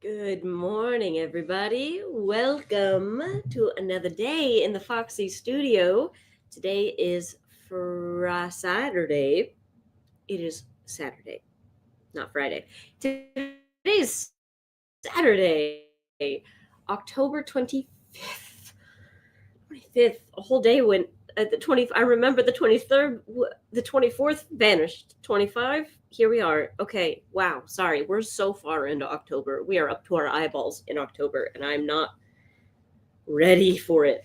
Good morning, everybody. Welcome to another day in the Foxy Studio. Today is Saturday. It is Saturday, not Friday. Today is Saturday, October 25th. 25th. A whole day went at the 20. I remember the 23rd, the 24th vanished. 25. Here we are. Okay. Wow. Sorry. We're so far into October. We are up to our eyeballs in October, and I'm not ready for it.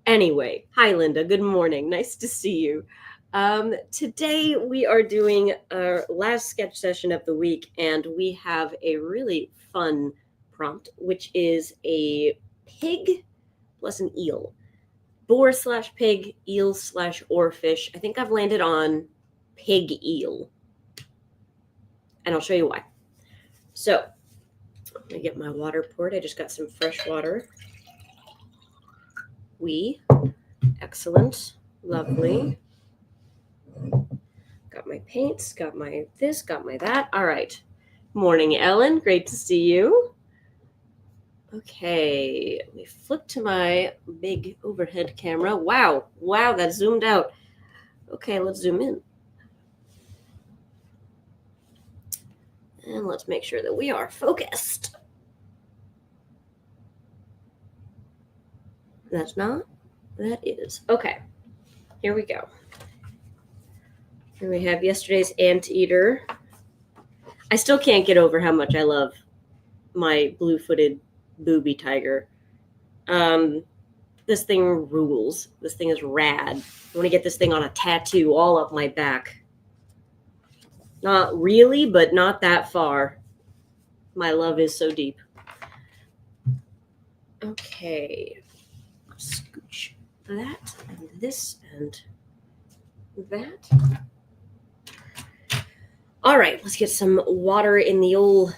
Anyway, hi, Linda. Good morning. Nice to see you. Today we are doing our last sketch session of the week, and we have a really fun prompt, which is a pig plus an eel. Boar slash pig, eel slash oarfish. I think I've landed on pig eel, and I'll show you why. So, I'm gonna get my water poured. I just got some fresh water. Excellent, lovely. Got my paints, got my this, got my that. All right. Morning, Ellen. Great to see you. Okay, let me flip to my big overhead camera. Wow, that zoomed out. Okay, let's zoom in. And let's make sure that we are focused. That's not. That is. Okay, here we go. Here we have yesterday's Anteater. I still can't get over how much I love my blue-footed Booby tiger. This thing rules. This thing is rad. I want to get this thing on a tattoo all up my back. Not really, but not that far. My love is so deep. Okay. Scooch that and this and that. All right, let's get some water in the old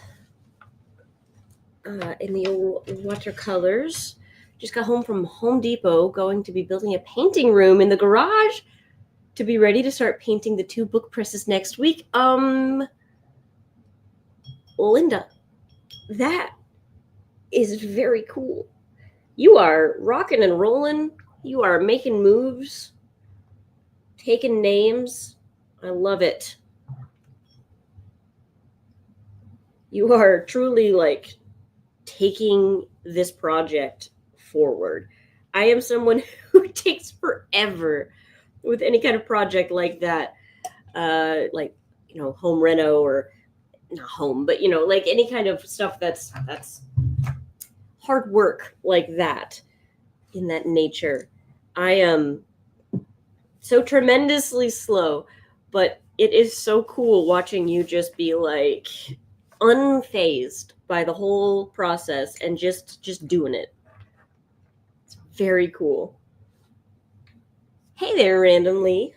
watercolors. Just got home from Home Depot, going to be building a painting room in the garage to be ready to start painting the 2 book presses next week. Linda, that is very cool. You are rocking and rolling. You are making moves, taking names. I love it. You are truly like taking this project forward. I am someone who takes forever with any kind of project like that. Like, home reno, or not home, but like any kind of stuff that's hard work like that, in that nature. I am so tremendously slow, but it is so cool watching you just be like unfazed by the whole process and just doing it. It's very cool. Hey there, randomly.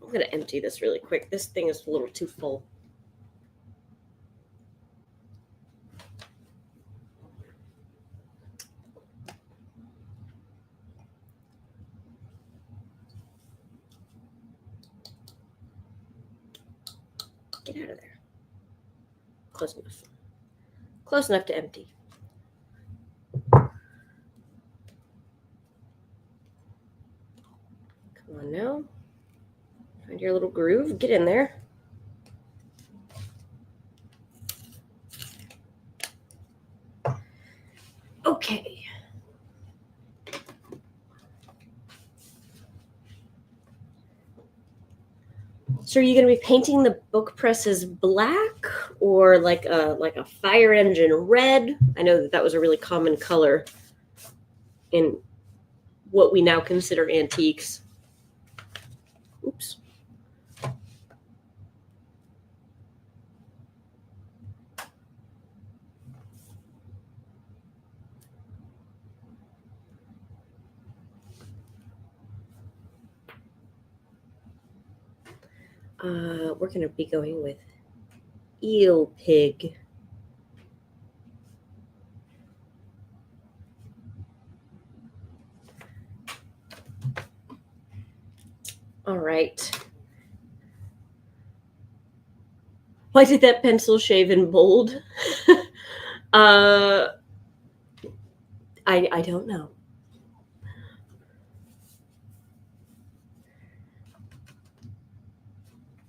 I'm gonna empty this really quick. This thing is a little too full. Get out of there. Close enough. Close enough to empty. Come on now. Find your little groove. Get in there. Okay. So are you going to be painting the book presses black, or like a fire engine red? I know that was a really common color in what we now consider antiques. Oops. We're going to be going with eel pig. All right. Why did that pencil shave in bold? I don't know.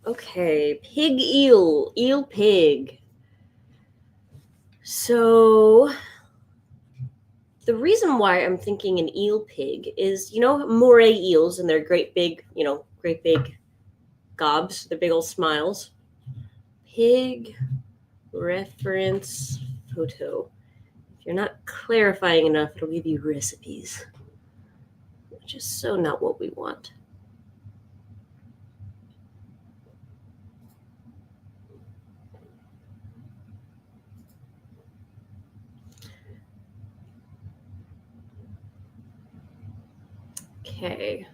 Okay, pig eel pig. So the reason why I'm thinking an eel pig is, moray eels and their great big, great big gobs, their big old smiles. Pig reference photo. If you're not clarifying enough, it'll give you recipes, which is so not what we want. Okay.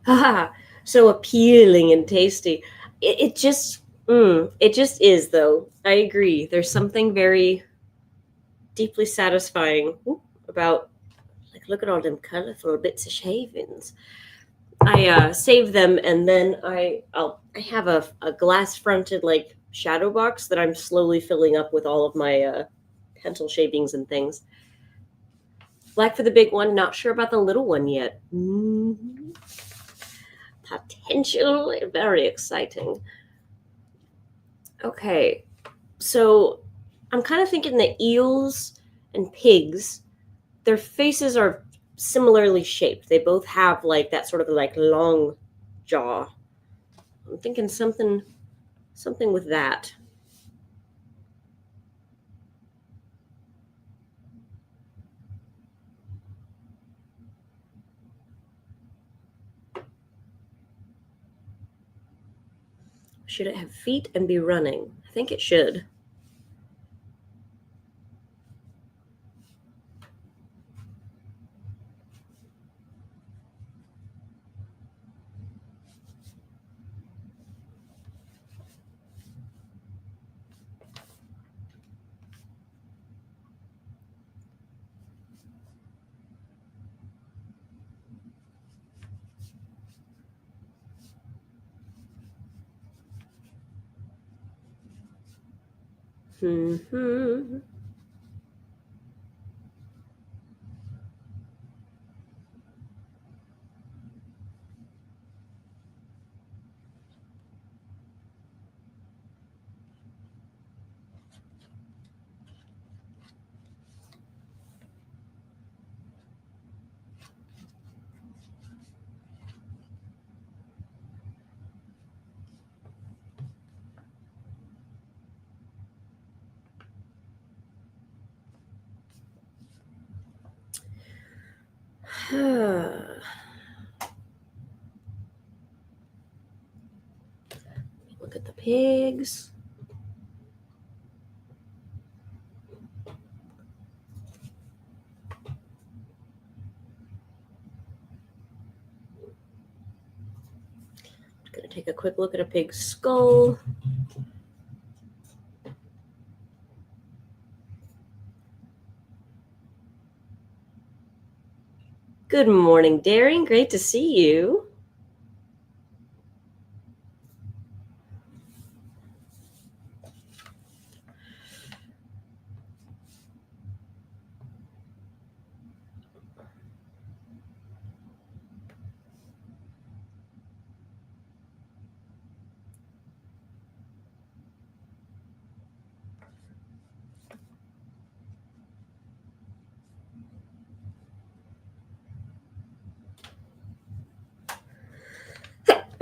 Haha, so appealing and tasty. It just is though. I agree. There's something very deeply satisfying about, like, look at all them colorful bits of shavings. I save them, and then I have a glass fronted, like, shadow box that I'm slowly filling up with all of my pencil shavings and things. Black for the big one, not sure about the little one yet. Potentially very exciting. Okay, so I'm kind of thinking that eels and pigs, their faces are similarly shaped. They both have like that sort of like long jaw. I'm thinking something with that. Should it have feet and be running? I think it should. Hmm. Look at the pigs. I'm gonna take a quick look at a pig's skull. Good morning, Daring. Great to see you.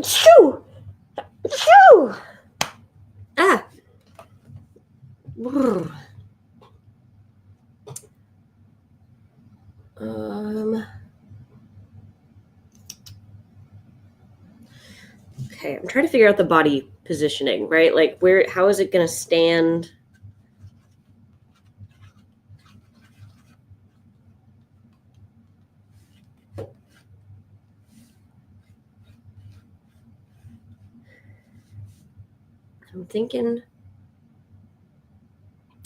Shoo! Shoo! Ah! Brr. Okay, I'm trying to figure out the body positioning, right? Like, how is it going to stand? I'm thinking,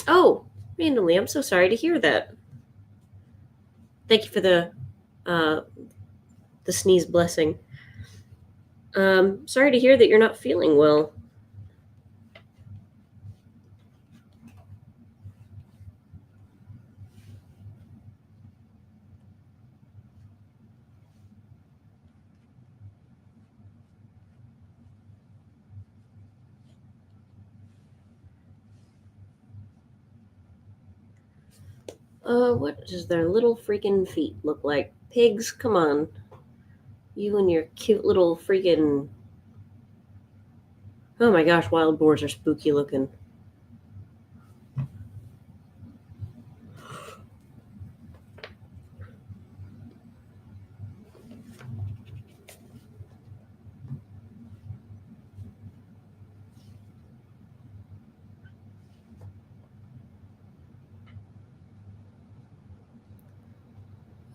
oh, randomly, I'm so sorry to hear that. Thank you for the sneeze blessing. Sorry to hear that you're not feeling well. What does their little freaking feet look like? Pigs, come on. You and your cute little freaking... Oh my gosh, wild boars are spooky looking.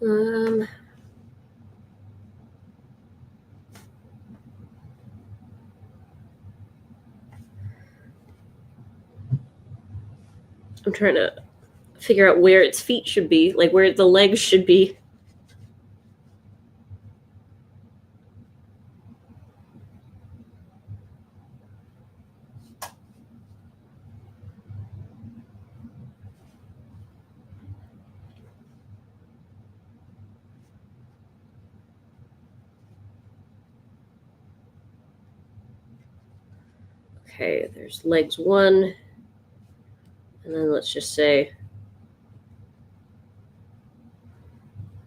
Um, I'm trying to figure out where its feet should be, like where the legs should be. Okay, there's legs 1, and then let's just say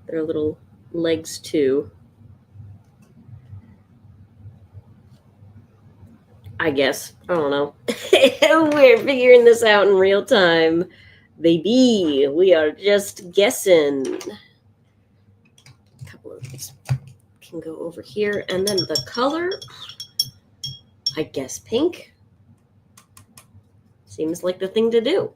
their little legs 2. I guess. I don't know. We're figuring this out in real time. Baby, we are just guessing. A couple of these can go over here. And then the color, I guess pink. Seems like the thing to do.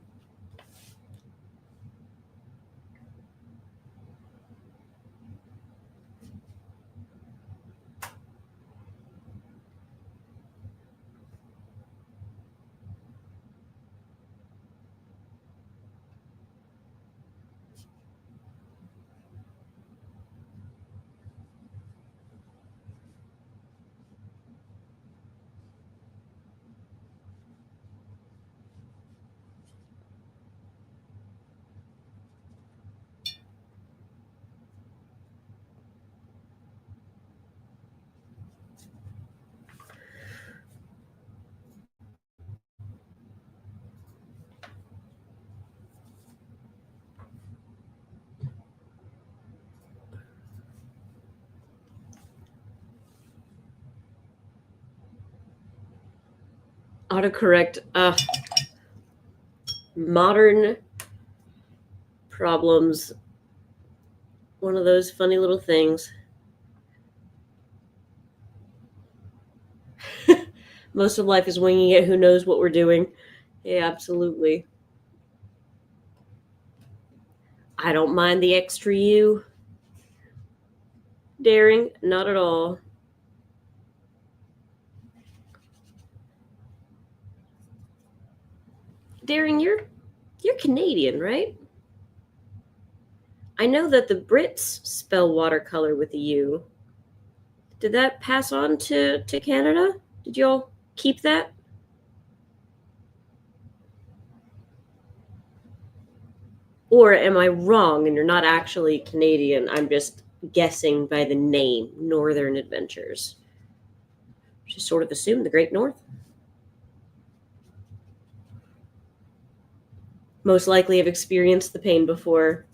Autocorrect. Modern problems. One of those funny little things. Most of life is winging it. Who knows what we're doing? Yeah, absolutely. I don't mind the extra U. Daring, not at all. Daring, you're Canadian, right? I know that the Brits spell watercolor with a U. Did that pass on to Canada? Did y'all keep that? Or am I wrong and you're not actually Canadian? I'm just guessing by the name, Northern Adventures. Just sort of assume the Great North. Most likely have experienced the pain before.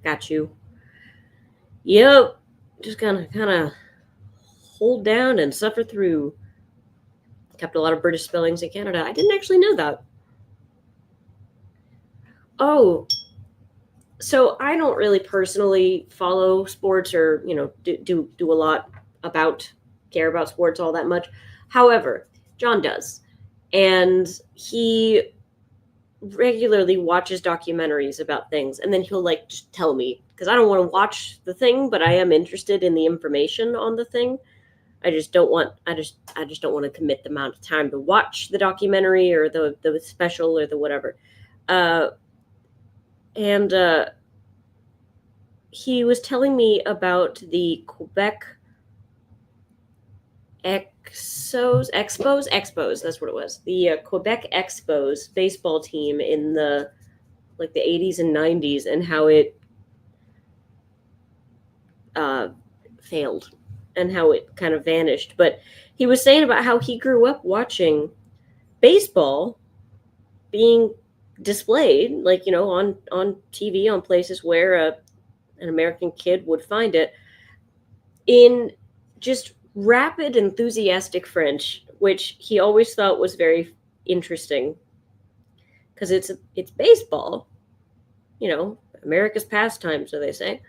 Got you. Yep. Just kind of hold down and suffer through. Kept a lot of British spellings in Canada. I didn't actually know that. Oh, so I don't really personally follow sports or do a lot about care about sports all that much. However, John does, and he regularly watches documentaries about things, and then he'll like just tell me, because I don't want to watch the thing, but I am interested in the information on the thing. I just don't want to commit the amount of time to watch the documentary or the special or the whatever. And he was telling me about the Quebec Expos. That's what it was. The Quebec Expos baseball team in the like the 80s and 90s, and how it failed and how it kind of vanished. But he was saying about how he grew up watching baseball being displayed, like on TV, on places where an American kid would find it, in just rapid, enthusiastic French, which he always thought was very interesting because it's baseball, America's pastime, so they say.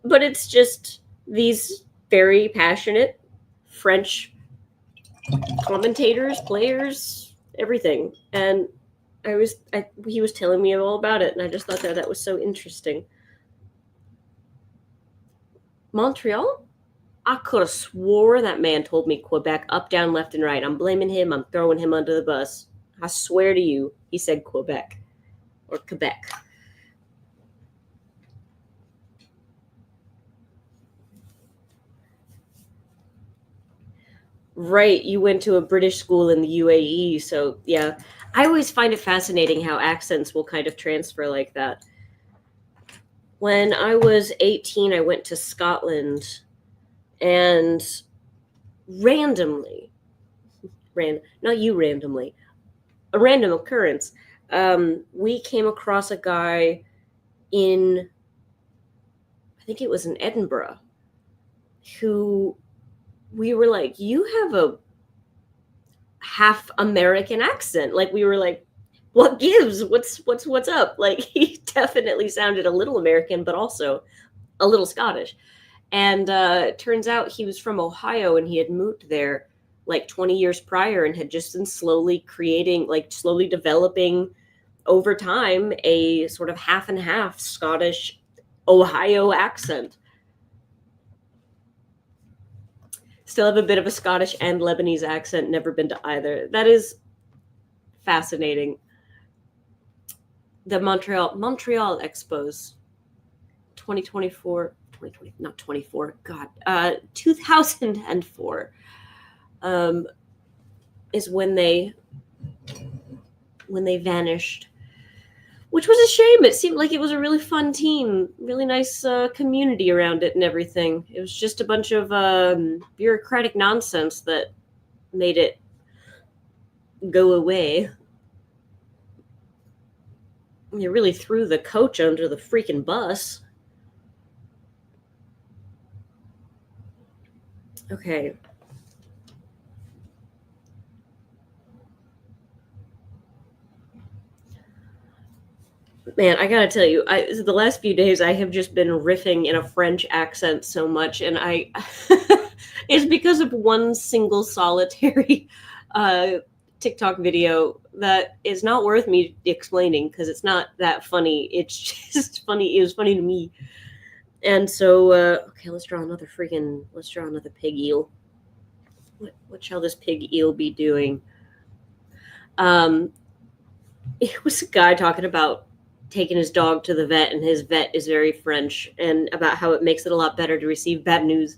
But it's just these very passionate French commentators, players, everything. And he was telling me all about it, and I just thought that was so interesting. Montreal? I could have swore that man told me Quebec up, down, left, and right. I'm blaming him. I'm throwing him under the bus. I swear to you, he said Quebec or Quebec. Right, you went to a British school in the UAE, so yeah. I always find it fascinating how accents will kind of transfer like that. When I was 18, I went to Scotland, and randomly, not you randomly, a random occurrence, we came across a guy in, I think it was in Edinburgh, who we were like, you have a half American accent. Like, we were like, what gives? What's up? Like, he definitely sounded a little American, but also a little Scottish. And turns out he was from Ohio, and he had moved there like 20 years prior and had just been slowly developing over time a sort of half and half Scottish Ohio accent. Still have a bit of a Scottish and Lebanese accent, never been to either. That is fascinating. The Montreal Expos 2024, 2020, not 24, God, 2004 is when they vanished, which was a shame. It seemed like it was a really fun team, really nice community around it and everything. It was just a bunch of bureaucratic nonsense that made it go away. They really threw the coach under the freaking bus. Okay. Man, I gotta tell you, the last few days I have just been riffing in a French accent so much, and I it's because of one single solitary TikTok video that is not worth me explaining because it's not that funny. It's just funny. It was funny to me. And so, okay, let's draw another pig eel. What shall this pig eel be doing? It was a guy talking about taking his dog to the vet, and his vet is very French, and about how it makes it a lot better to receive bad news.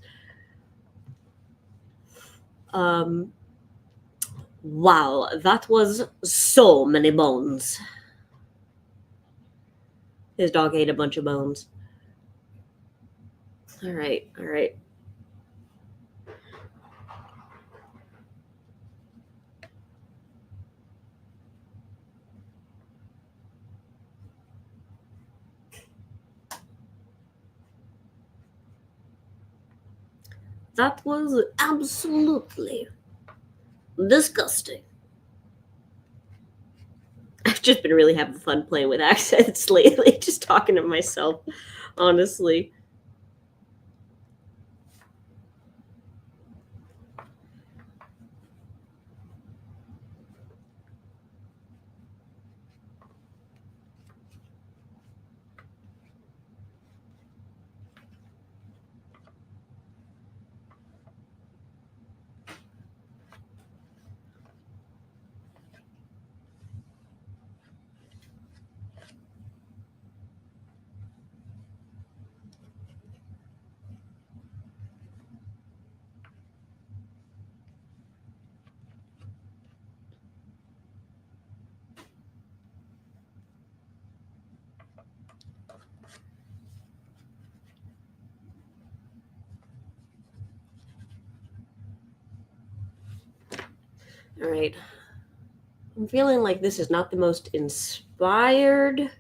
Wow, that was so many bones. His dog ate a bunch of bones. All right. That was absolutely disgusting. I've just been really having fun playing with accents lately, just talking to myself, honestly. All right. I'm feeling like this is not the most inspired.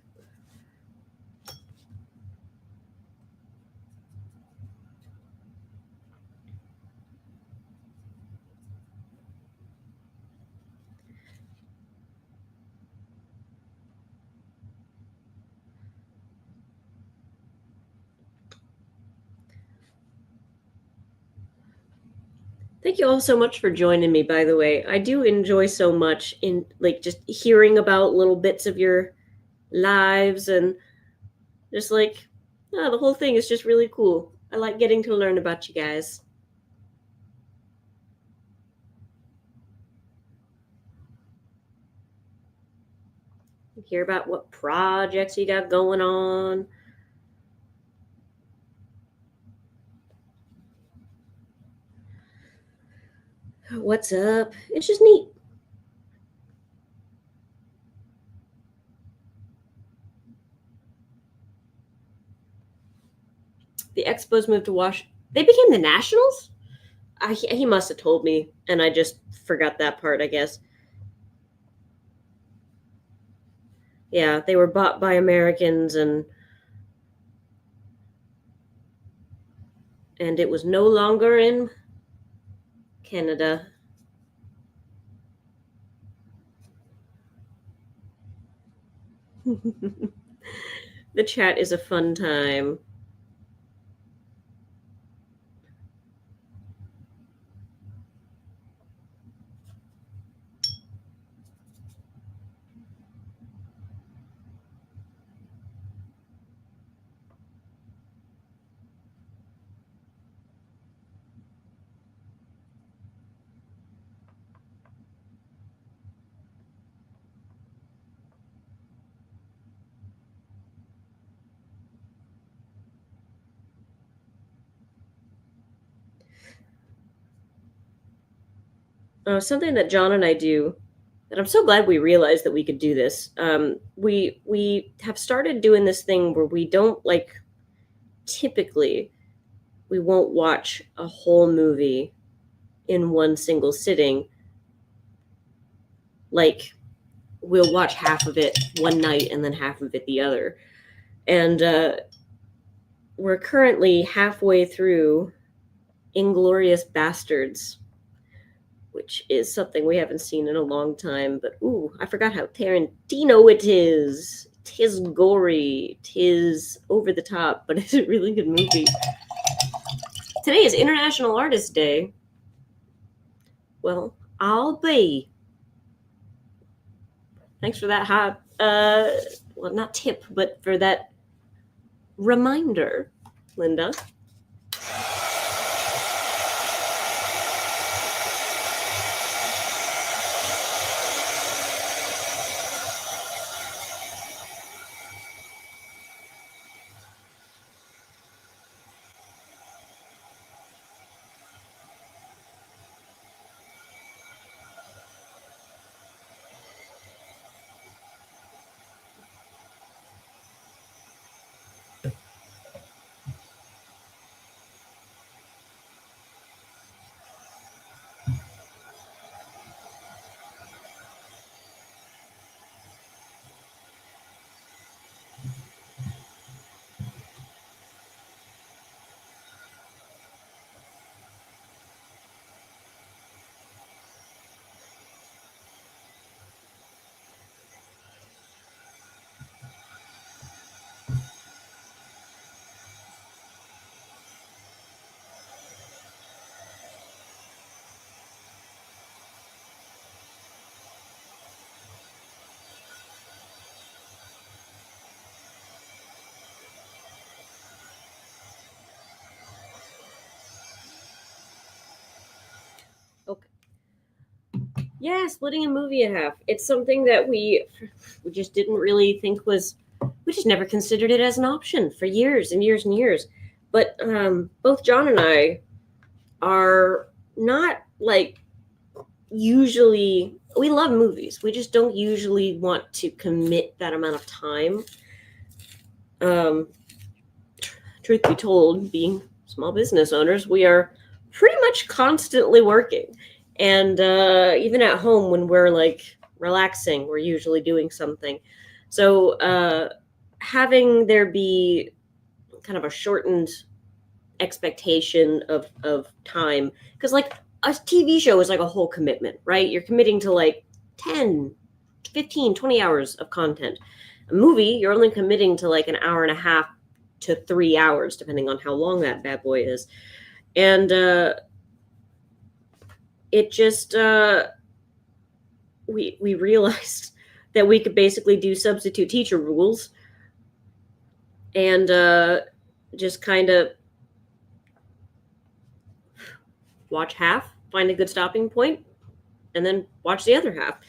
Thank you all so much for joining me, by the way. I do enjoy so much in like just hearing about little bits of your lives and just like the whole thing is just really cool. I like getting to learn about you guys. Hear about what projects you got going on. What's up? It's just neat. The Expos moved to They became the Nationals? He must have told me, and I just forgot that part, I guess. Yeah, they were bought by Americans, and it was no longer in Canada. The chat is a fun time. Something that John and I do, and I'm so glad we realized that we could do this. We have started doing this thing where we don't like typically we won't watch a whole movie in one single sitting. Like we'll watch half of it one night and then half of it the other. And we're currently halfway through Inglorious Bastards, which is something we haven't seen in a long time. But ooh, I forgot how Tarantino it is. Tis gory, tis over the top, but it's a really good movie. Today is International Artist Day. Well, I'll be. Thanks for that hot, well, not tip, but for that reminder, Linda. Okay. Yeah, splitting a movie in half. It's something that we just didn't really think was. We just never considered it as an option for years and years and years. But both John and I are not like usually. We love movies. We just don't usually want to commit that amount of time. Truth be told, being small business owners, we are pretty much constantly working. And even at home when we're like relaxing, we're usually doing something. So having there be kind of a shortened expectation of time, because like a TV show is like a whole commitment, right? You're committing to like 10, 15, 20 hours of content. A movie, you're only committing to like an hour and a half to 3 hours, depending on how long that bad boy is. And it just we realized that we could basically do substitute teacher rules and just kind of watch half, find a good stopping point, and then watch the other half.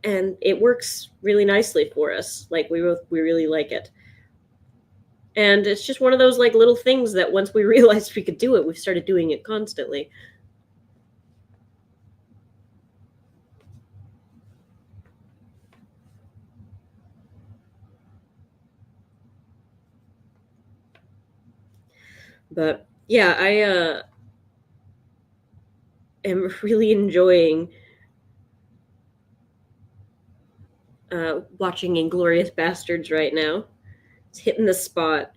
And it works really nicely for us. Like we really like it. And it's just one of those like little things that once we realized we could do it, we've started doing it constantly. But yeah, I am really enjoying watching Inglourious Bastards right now. It's hitting the spot.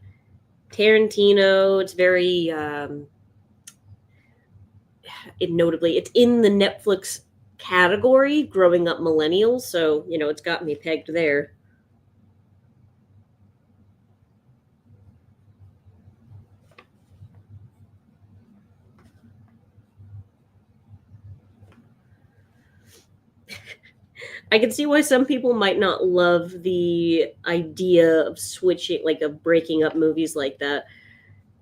Tarantino, it's very notably, it's in the Netflix category, growing up millennials, so it's got me pegged there. I can see why some people might not love the idea of switching, like of breaking up movies like that,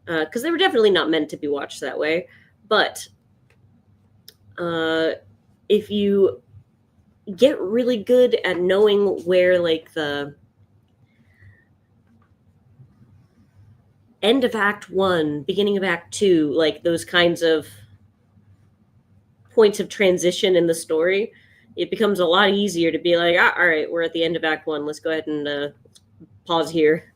because they were definitely not meant to be watched that way. But if you get really good at knowing where like the end of Act 1, beginning of Act 2, like those kinds of points of transition in the story, it becomes a lot easier to be like, all right, we're at the end of Act 1. Let's go ahead and pause here.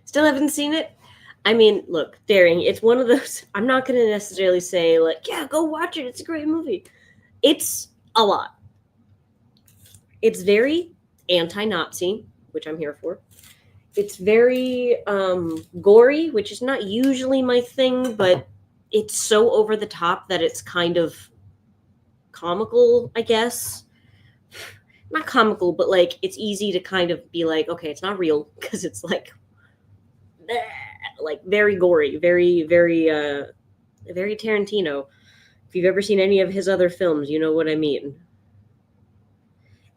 Still haven't seen it. I mean, look, Daring, it's one of those. I'm not going to necessarily say, like, yeah, go watch it. It's a great movie. It's a lot. It's very anti Nazi, which I'm here for. It's very gory, which is not usually my thing, but it's so over the top that it's kind of comical, I guess. Not comical, but like it's easy to kind of be like, okay, it's not real because it's like very gory, very very Tarantino. If you've ever seen any of his other films, you know what I mean.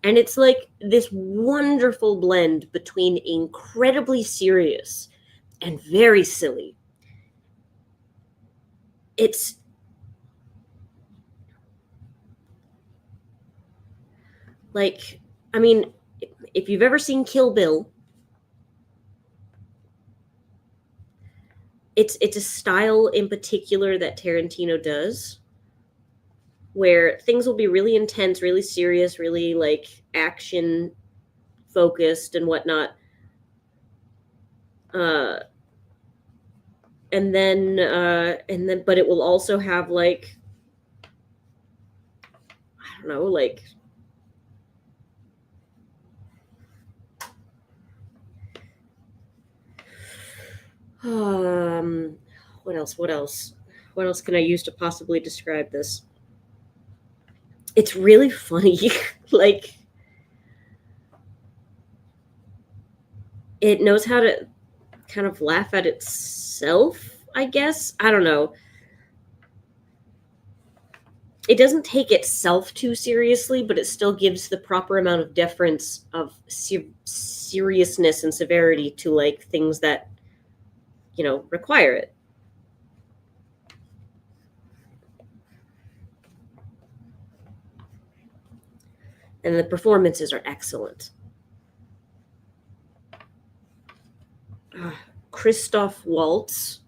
And it's like this wonderful blend between incredibly serious and very silly. It's like, I mean, if you've ever seen Kill Bill, it's a style in particular that Tarantino does where things will be really intense, really serious, really like action focused and whatnot. And then but it will also have like, I don't know, like what else can I use to possibly describe this? It's really funny. Like it knows how to kind of laugh at itself, I guess. I don't know. It doesn't take itself too seriously, but it still gives the proper amount of deference of seriousness and severity to like things that, require it. And the performances are excellent. Christoph Waltz,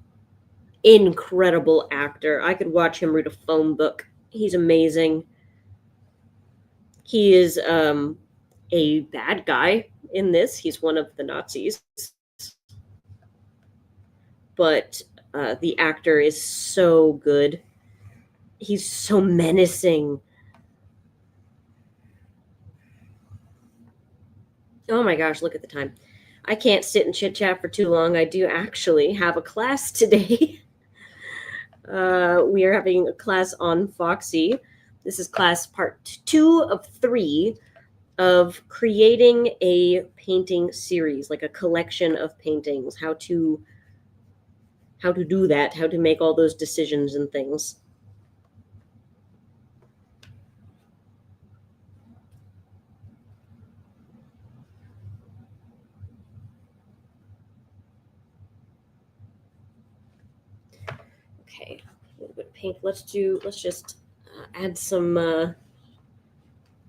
incredible actor. I could watch him read a phone book. He's amazing. He is a bad guy in this. He's one of the Nazis. But the actor is so good. He's so menacing. Oh my gosh, look at the time. I can't sit and chit chat for too long. I do actually have a class today. We are having a class on Foxy. This is class part 2 of 3 of creating a painting series, like a collection of paintings, how to do that, how to make all those decisions and things. Okay, a little bit of pink. Let's just add some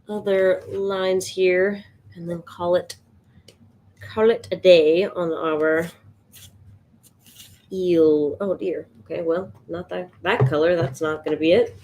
other lines here, and then call it a day on our eel. Oh dear. Okay, well, not that color. That's not going to be it.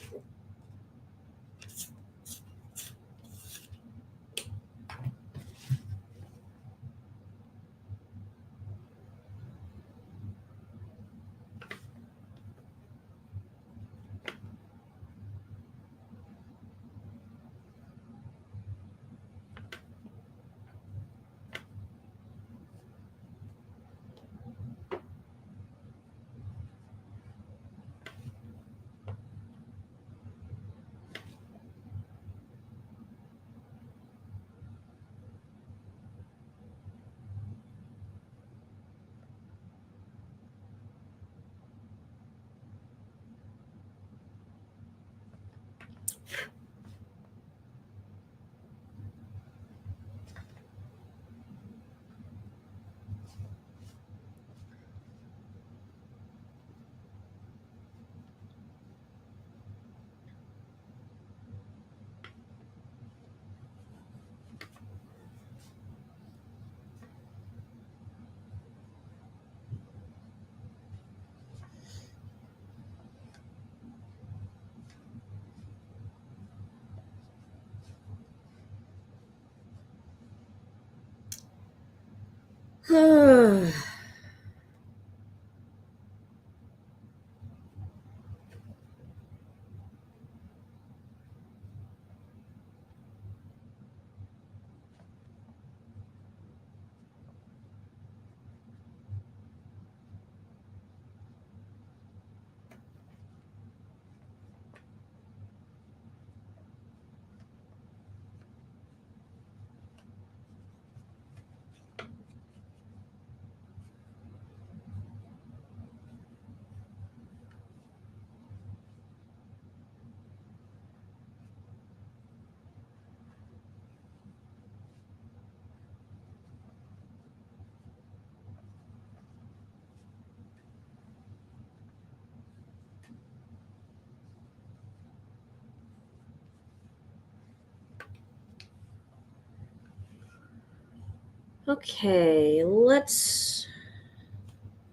Okay, let's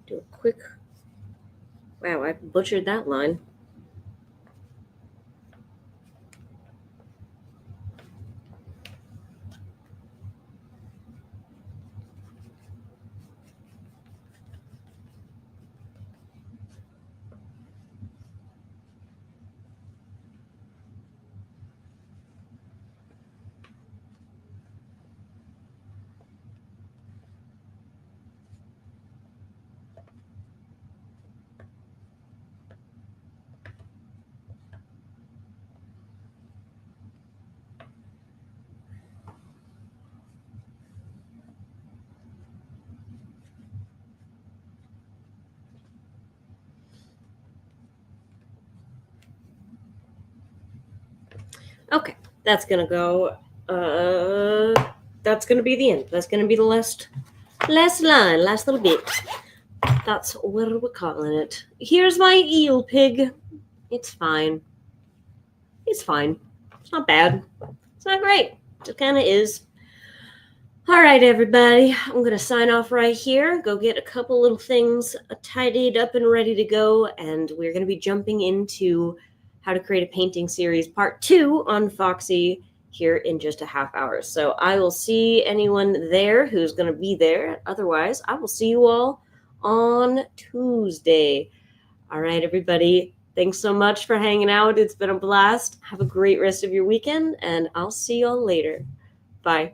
do a quick. Wow, I butchered that line. that's going to go. That's going to be the end. That's going to be the last line, last little bit. That's what we're calling it. Here's my eel pig. It's fine. It's fine. It's not bad. It's not great. It just kind of is. All right, everybody. I'm going to sign off right here. Go get a couple little things tidied up and ready to go. And we're going to be jumping into how to create a painting series part 2 on Foxy here in just a half hour. So I will see anyone there who's going to be there. Otherwise, I will see you all on Tuesday. All right, everybody. Thanks so much for hanging out. It's been a blast. Have a great rest of your weekend, and I'll see you all later. Bye.